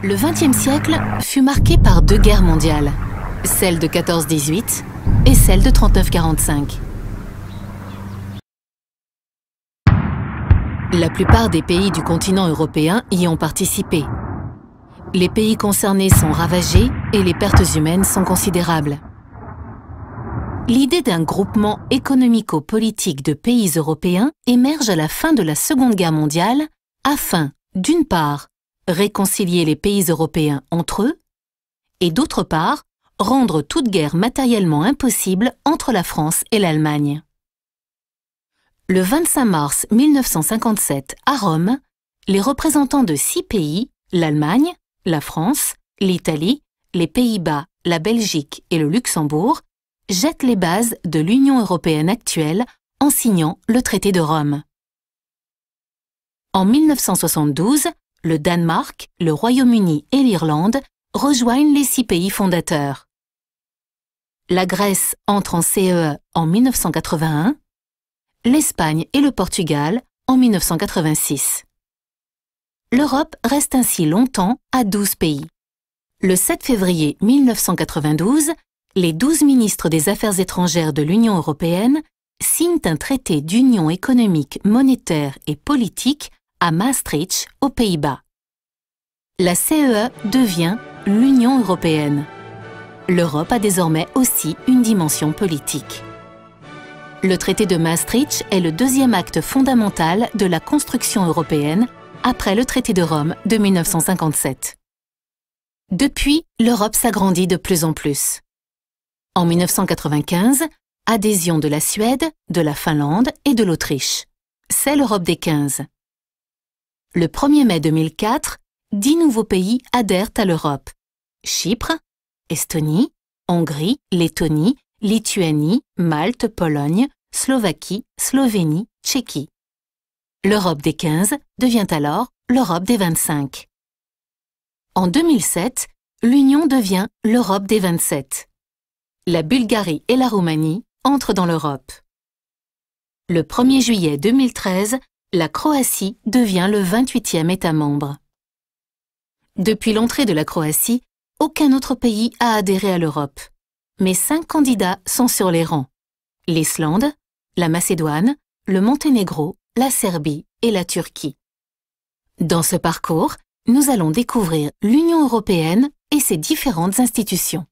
Le XXe siècle fut marqué par deux guerres mondiales, celle de 14-18 et celle de 39-45. La plupart des pays du continent européen y ont participé. Les pays concernés sont ravagés et les pertes humaines sont considérables. L'idée d'un groupement économico-politique de pays européens émerge à la fin de la Seconde Guerre mondiale afin, d'une part, réconcilier les pays européens entre eux et d'autre part, rendre toute guerre matériellement impossible entre la France et l'Allemagne. Le 25 mars 1957, à Rome, les représentants de 6 pays, l'Allemagne, la France, l'Italie, les Pays-Bas, la Belgique et le Luxembourg, jettent les bases de l'Union européenne actuelle en signant le traité de Rome. En 1972, le Danemark, le Royaume-Uni et l'Irlande rejoignent les 6 pays fondateurs. La Grèce entre en CEE en 1981, l'Espagne et le Portugal en 1986. L'Europe reste ainsi longtemps à 12 pays. Le 7 février 1992, les 12 ministres des Affaires étrangères de l'Union européenne signent un traité d'union économique, monétaire et politique à Maastricht, aux Pays-Bas. La CEE devient l'Union européenne. L'Europe a désormais aussi une dimension politique. Le traité de Maastricht est le deuxième acte fondamental de la construction européenne après le traité de Rome de 1957. Depuis, l'Europe s'agrandit de plus en plus. En 1995, adhésion de la Suède, de la Finlande et de l'Autriche. C'est l'Europe des 15. Le 1er mai 2004, 10 nouveaux pays adhèrent à l'Europe. Chypre, Estonie, Hongrie, Lettonie, Lituanie, Malte, Pologne, Slovaquie, Slovénie, Tchéquie. L'Europe des 15 devient alors l'Europe des 25. En 2007, l'Union devient l'Europe des 27. La Bulgarie et la Roumanie entrent dans l'Europe. Le 1er juillet 2013, la Croatie devient le 28e État membre. Depuis l'entrée de la Croatie, aucun autre pays a adhéré à l'Europe. Mais 5 candidats sont sur les rangs. L'Islande, la Macédoine, le Monténégro, la Serbie et la Turquie. Dans ce parcours, nous allons découvrir l'Union européenne et ses différentes institutions.